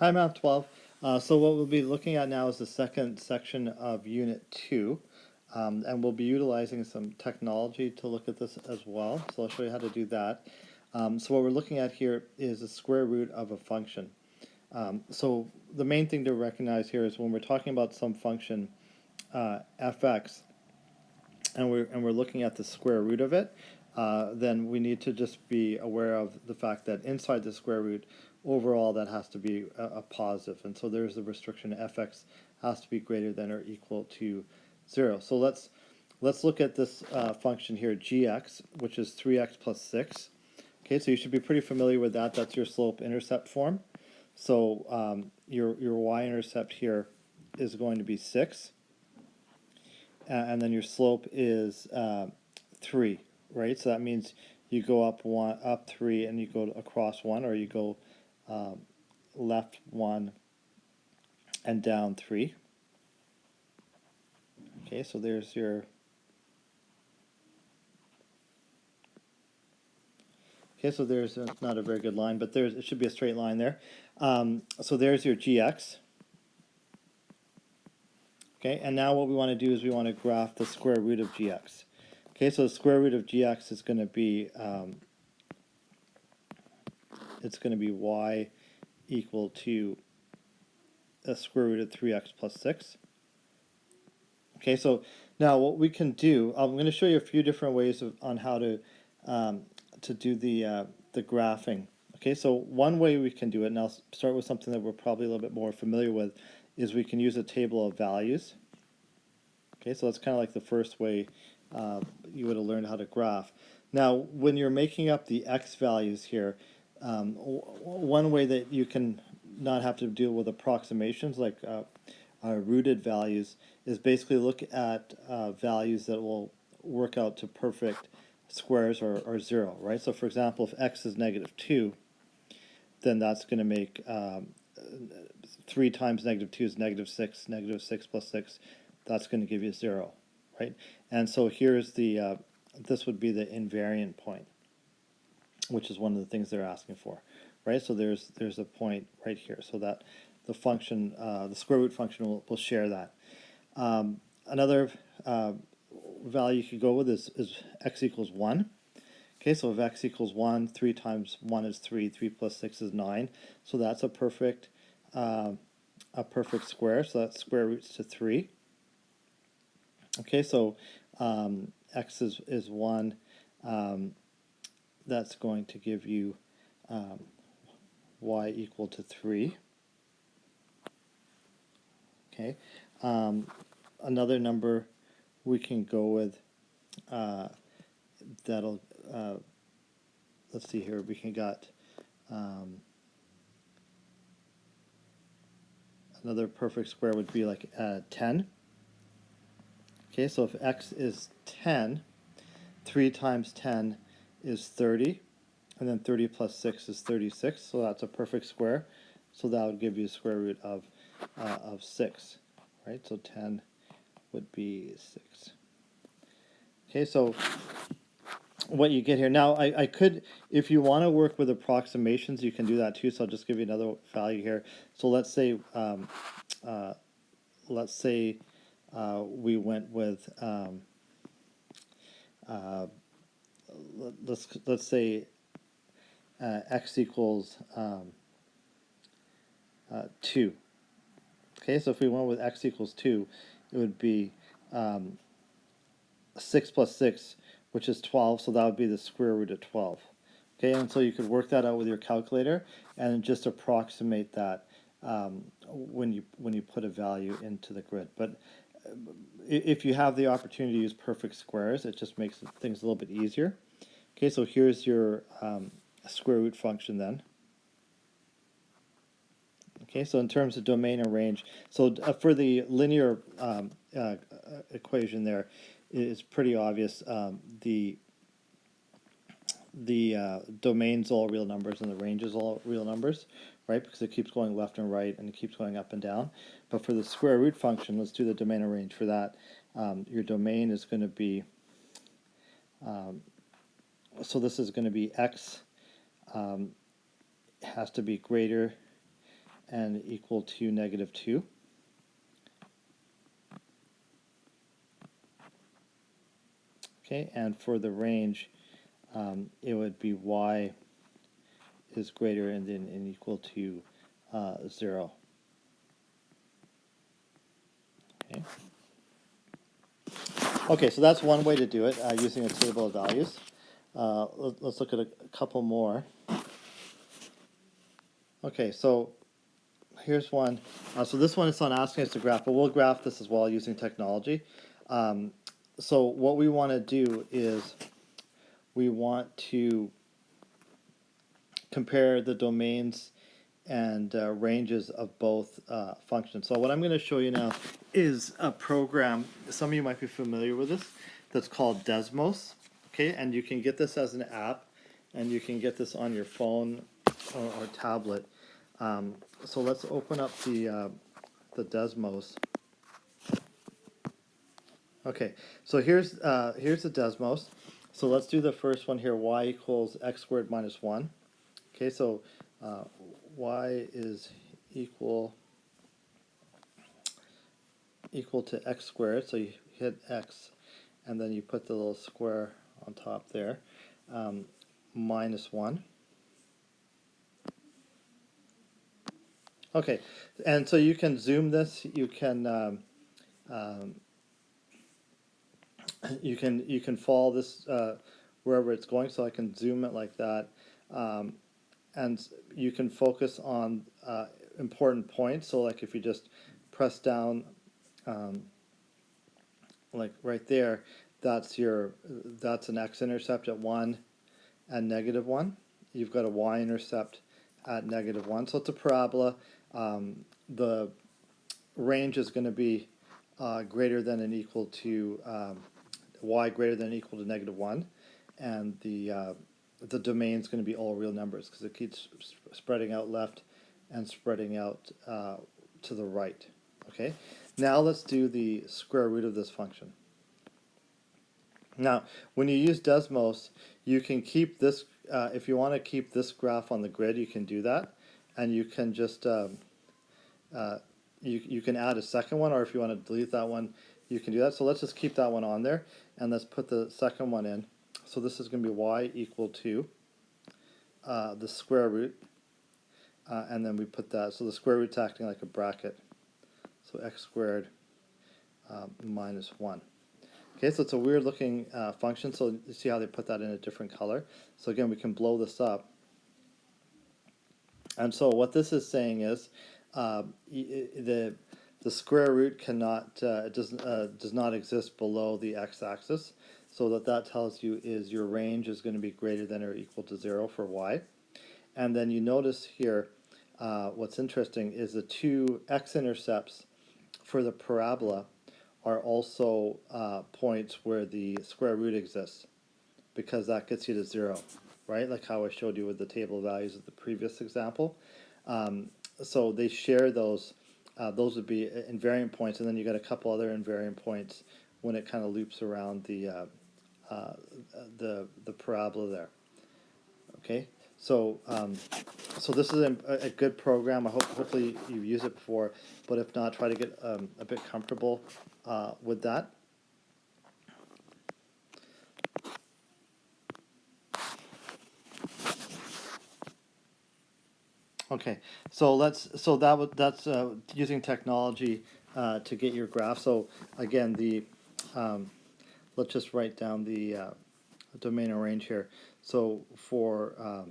Hi, Math 12. So what we'll be looking at now is the second section of Unit 2, and we'll be utilizing some technology to look at this as well. So I'll show you how to do that. So what we're looking at here is the square root of a function. So the main thing to recognize here is when we're talking about some function fx, and we're looking at the square root of it, then we need to just be aware of the fact that inside the square root, overall that has to be a positive, and so there's the restriction: fx has to be greater than or equal to 0. So let's look at this function here, gx, which is 3x plus 6. Okay, so you should be pretty familiar with that. That's your slope-intercept form. So your y-intercept here is going to be 6. And then your slope is 3, right? So that means you go up 3, and you go across 1, or you go left 1 and down 3. Okay, so there's your. Okay, so there's not a very good line, but it should be a straight line there. So there's your gx. Okay, and now what we want to do is we want to graph the square root of gx. Okay, so the square root of gx is going to be it's going to be y equal to the square root of 3x plus 6. Okay, so now what we can do, I'm going to show you a few different ways on how to do the graphing. Okay, so one way we can do it, and I'll start with something that we're probably a little bit more familiar with, is we can use a table of values. Okay, so that's kind of like the first way you would have learned how to graph. Now, when you're making up the x values here, one way that you can not have to deal with approximations like rooted values is basically look at values that will work out to perfect squares or 0, right? So for example, if x is -2, then that's going to make 3 times -2 is -6, -6 plus 6, that's going to give you 0, right? And so here's the, this would be the invariant point, which is one of the things they're asking for, right? So there's a point right here, so that the function, the square root function will share that. Another value you could go with is x equals 1. Okay, so if x equals 1, 3 times 1 is 3, 3 plus 6 is 9. So that's a perfect square, so that square roots to 3. Okay, so x is 1. That's going to give you y equal to 3. Okay, another number we can go with that'll let's see here, we can got another perfect square would be like 10. Okay, so if x is 10, 3 times 10 is 30, and then 30 plus 6 is 36, so that's a perfect square. So that would give you a square root of 6, right? So 10 would be 6. Okay, so what you get here now, I could, if you want to work with approximations, you can do that too. So I'll just give you another value here. So let's say we went with let's say x equals 2. Okay, so if we went with x equals 2, it would be 6 plus 6, which is 12, so that would be the square root of 12. Okay, and so you could work that out with your calculator and just approximate that when you put a value into the grid. But if you have the opportunity to use perfect squares, it just makes things a little bit easier. Okay, so here's your square root function then. Okay, so in terms of domain and range, so for the linear equation there, it's pretty obvious. The domain's all real numbers and the range is all real numbers, right? Because it keeps going left and right and it keeps going up and down. But for the square root function, let's do the domain and range for that. Your domain is going to be, so this is going to be x has to be greater and equal to negative 2. Okay, and for the range, it would be y is greater and equal to 0. Okay. Okay, so that's one way to do it using a table of values. Let's look at a couple more. Okay, so here's one. So this one is not asking us to graph, but we'll graph this as well using technology. So what we want to do is we want to compare the domains and ranges of both functions. So what I'm going to show you now is a program, some of you might be familiar with this, that's called Desmos. Okay, and you can get this as an app, and you can get this on your phone or tablet. So let's open up the Desmos. Okay, so here's the Desmos. So let's do the first one here, y equals x squared minus 1. Okay, so y is equal to x squared, so you hit x, and then you put the little square on top there, minus 1. Okay, and so you can zoom this, you can you can follow this wherever it's going, so I can zoom it like that, and you can focus on important points. So like if you just press down like right there, that's an x-intercept at 1 and negative 1. You've got a y-intercept at negative 1. So it's a parabola. The range is going to be greater than and equal to y greater than or equal to negative 1, and the domain is going to be all real numbers because it keeps spreading out left and spreading out to the right. Okay, now let's do the square root of this function. Now, when you use Desmos, you can keep this, if you want to keep this graph on the grid, you can do that, and you can just, you can add a second one, or if you want to delete that one, you can do that. So let's just keep that one on there, and let's put the second one in. So this is going to be y equal to the square root, and then we put that, so the square root's acting like a bracket. So x squared minus 1. Okay, so it's a weird looking function, so you see how they put that in a different color. So again, we can blow this up. And so what this is saying is the square root cannot does not exist below the x-axis. So that tells you is your range is going to be greater than or equal to 0 for y. And then you notice here, what's interesting is the two x-intercepts for the parabola are also points where the square root exists, because that gets you to 0, right? Like how I showed you with the table of values of the previous example. So they share those. Those would be invariant points, and then you got a couple other invariant points when it kind of loops around the parabola there. Okay, so so this is a good program. Hopefully you've used it before, but if not, try to get a bit comfortable with that. Okay, so that's using technology to get your graph. So again, let's just write down the domain and range here. So for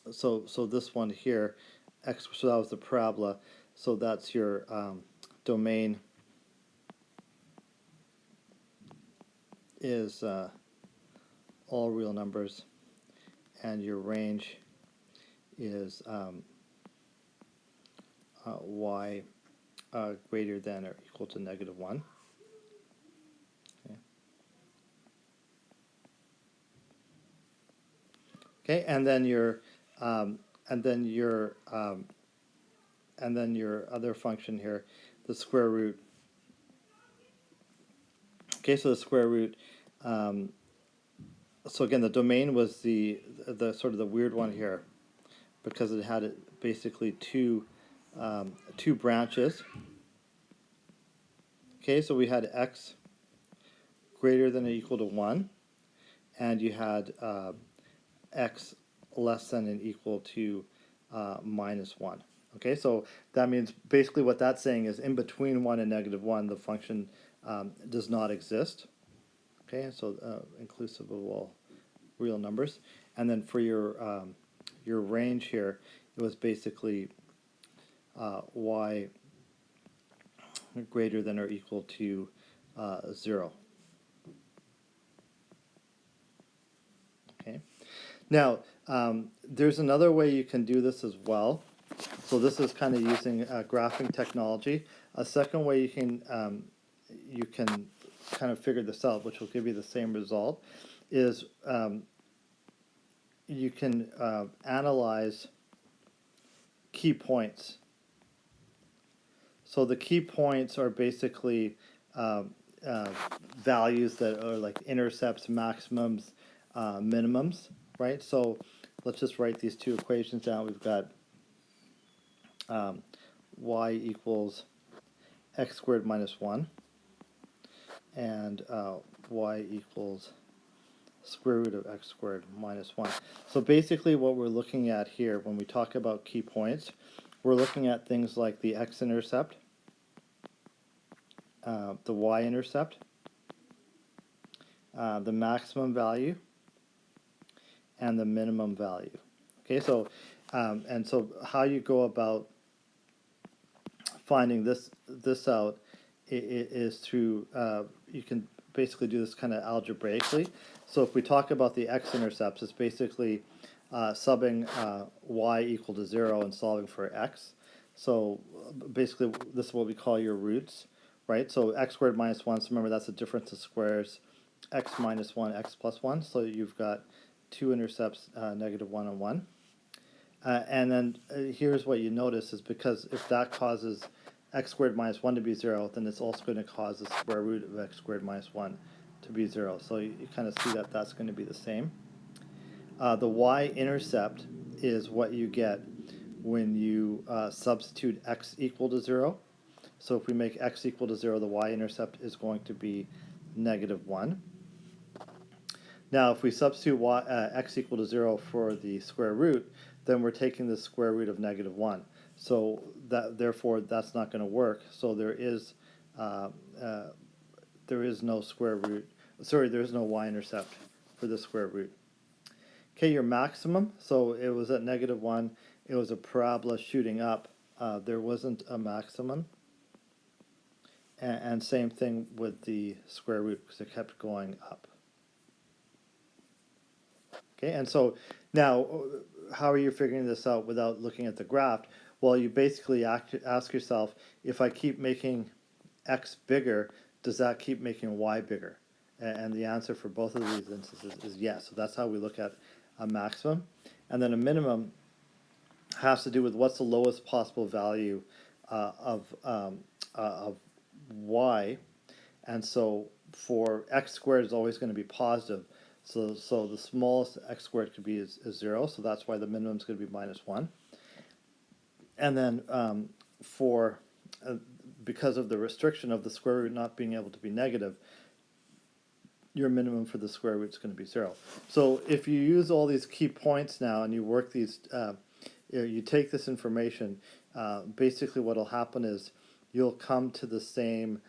so this one here, x. So that was the parabola. So that's your domain is all real numbers, and your range is y greater than or equal to negative 1. Okay, and then your other function here, the square root. Okay, so the square root. So again, the domain was the sort of the weird one here, because it had basically two branches. Okay, so we had x greater than or equal to 1, and you had x less than and equal to minus 1. Okay, so that means basically what that's saying is in between 1 and negative 1, the function does not exist. Okay, so inclusive of all real numbers. And then for your range here, it was basically y greater than or equal to 0. Okay. Now, there's another way you can do this as well. So this is kind of using graphing technology. A second way you can kind of figure this out, which will give you the same result, is you can analyze key points. So the key points are basically values that are like intercepts, maximums, minimums, right? So let's just write these two equations down. We've got y equals x squared minus 1, and y equals square root of x squared minus 1. So basically what we're looking at here when we talk about key points, we're looking at things like the x-intercept, the y-intercept, the maximum value, and the minimum value. Okay, so and so how you go about finding this out is through you can basically do this kind of algebraically. So if we talk about the x-intercepts, it's basically subbing y equal to 0 and solving for x. So basically this is what we call your roots, right? So x squared minus 1, so remember that's the difference of squares, x minus 1, x plus 1. So you've got two intercepts, negative 1 and 1. And then here's what you notice is because if that causes x squared minus 1 to be 0, then it's also going to cause the square root of x squared minus 1 to be 0. So you kind of see that that's going to be the same. The y-intercept is what you get when you substitute x equal to 0. So if we make x equal to 0, the y-intercept is going to be negative 1. Now if we substitute x equal to 0 for the square root, then we're taking the square root of negative 1. So that therefore that's not going to work. So there is no square root. Sorry, there is no y-intercept for the square root. Okay, your maximum. So it was at negative 1. It was a parabola shooting up. There wasn't a maximum. And same thing with the square root because it kept going up. Okay, and so now, how are you figuring this out without looking at the graph? Well, you basically ask yourself, if I keep making x bigger, does that keep making y bigger? And the answer for both of these instances is yes. So that's how we look at a maximum. And then a minimum has to do with what's the lowest possible value of y. And so for x squared is always going to be positive. So the smallest x squared could be is 0, so that's why the minimum is going to be minus 1. And then for because of the restriction of the square root not being able to be negative, your minimum for the square root is going to be 0. So if you use all these key points now and you work these, you take this information, basically what will happen is you'll come to the same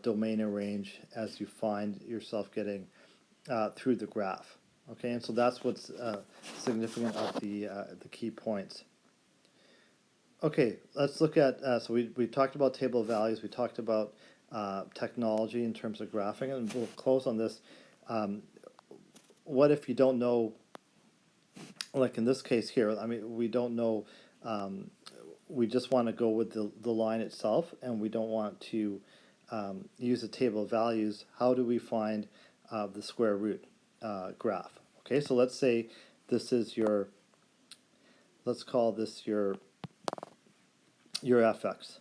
domain and range as you find yourself getting through the graph. Okay, and so that's what's significant of the key points. Okay, let's look at, so we talked about table of values, we talked about technology in terms of graphing, and we'll close on this. What if you don't know, like in this case here, I mean, we don't know, we just want to go with the line itself, and we don't want to use a table of values. How do we find the square root graph? Okay, so let's say this is your, let's call this your fx.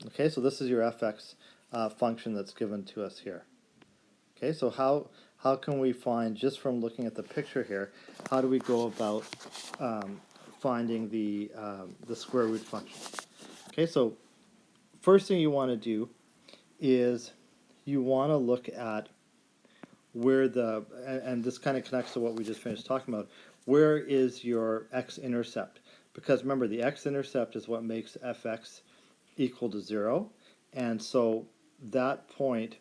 Okay, so this is your fx function that's given to us here. Okay, so how can we find, just from looking at the picture here, how do we go about finding the square root function? Okay, so first thing you want to do is you want to look at where and this kind of connects to what we just finished talking about, where is your x-intercept? Because remember, the x-intercept is what makes fx equal to 0, and so that point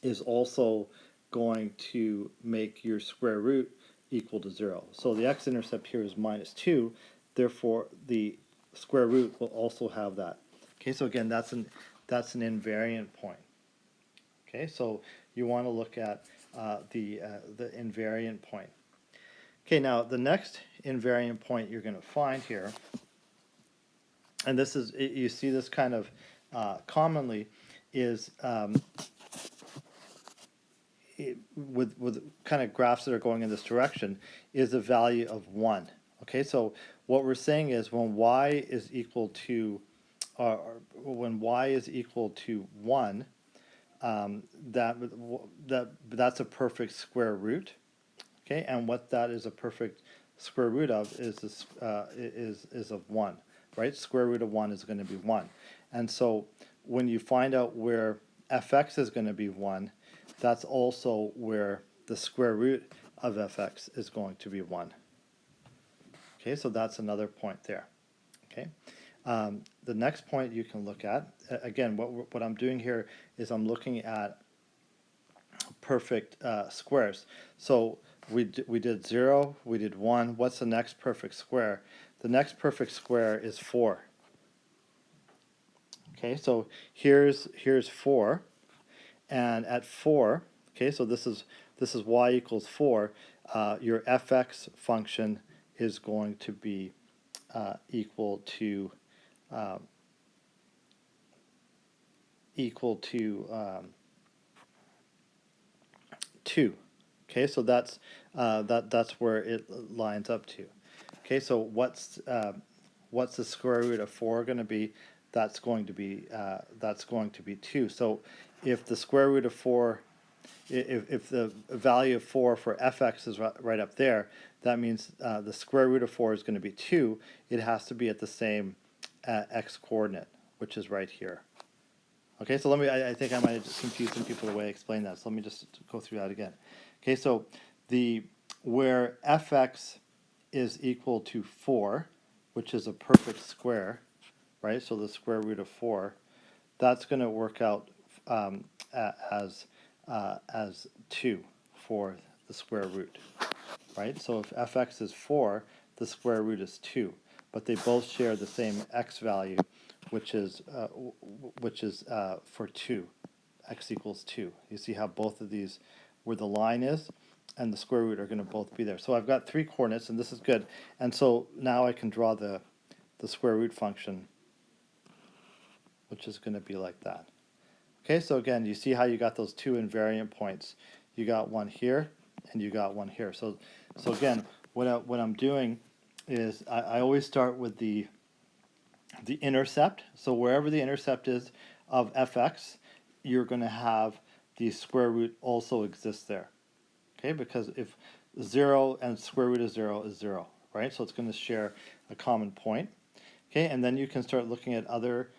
is also going to make your square root equal to 0. So the x-intercept here is -2, therefore the square root will also have that. Okay, so again, that's an invariant point. Okay, so you want to look at the invariant point. Okay, now the next invariant point you're going to find here, and this is, you see this kind of commonly, is with kind of graphs that are going in this direction, is the value of 1. Okay, so what we're saying is when y is equal to, when y is equal to 1, that's a perfect square root. Okay, and what that is a perfect square root of is this, is of 1, right? Square root of 1 is going to be 1. And so when you find out where fx is going to be 1, that's also where the square root of fx is going to be 1. Okay, so that's another point there. Okay, the next point you can look at, again, what I'm doing here is I'm looking at perfect squares. So we did 0, we did 1. What's the next perfect square? The next perfect square is 4. Okay, so here's 4, and at 4, okay, so this is y equals 4. Your fx function is going to be equal to 2. Okay, so that's where it lines up to. Okay, so what's the square root of 4 going to be? That's going to be 2. So if the square root of 4, if the value of 4 for fx is right up there, that means the square root of 4 is going to be 2. It has to be at the same x coordinate, which is right here. Okay, so I think I might have just confused some people the way I explained that, so let me just go through that again. Okay, so where fx is equal to 4, which is a perfect square, right? So the square root of 4, that's going to work out as 2 for the square root, right? So if fx is 4, the square root is 2, but they both share the same x value, which is for 2, x equals 2. You see how both of these, where the line is and the square root, are going to both be there. So I've got 3 coordinates, and this is good. And so now I can draw the square root function, which is going to be like that. Okay, so again, you see how you got those 2 invariant points. You got one here, and you got one here. So again, what I'm doing is I always start with the intercept. So wherever the intercept is of fx, you're going to have the square root also exist there. Okay, because if 0 and square root of 0 is 0, right? So it's going to share a common point. Okay, and then you can start looking at other,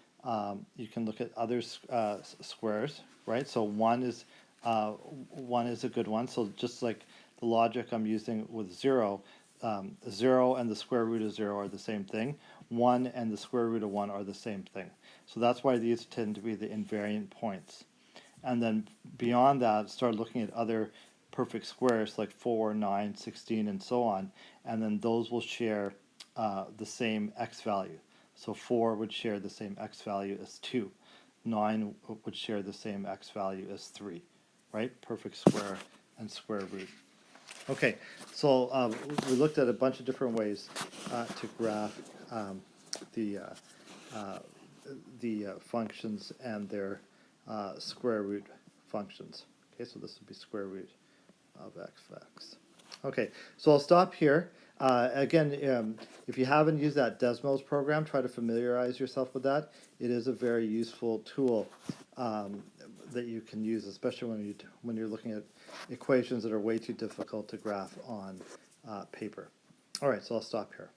you can look at other squares, right? So 1 is a good one. So just like the logic I'm using with 0, 0 and the square root of 0 are the same thing. 1 and the square root of 1 are the same thing. So that's why these tend to be the invariant points. And then beyond that, start looking at other perfect squares like 4, 9, 16, and so on. And then those will share the same x value. So 4 would share the same x value as 2. 9 would share the same x value as 3, right? Perfect square and square root. Okay, so we looked at a bunch of different ways to graph the functions and their square root functions. Okay, so this would be square root of x. Okay, so I'll stop here. Again, if you haven't used that Desmos program, try to familiarize yourself with that. It is a very useful tool that you can use, especially when you're looking at equations that are way too difficult to graph on paper. All right, so I'll stop here.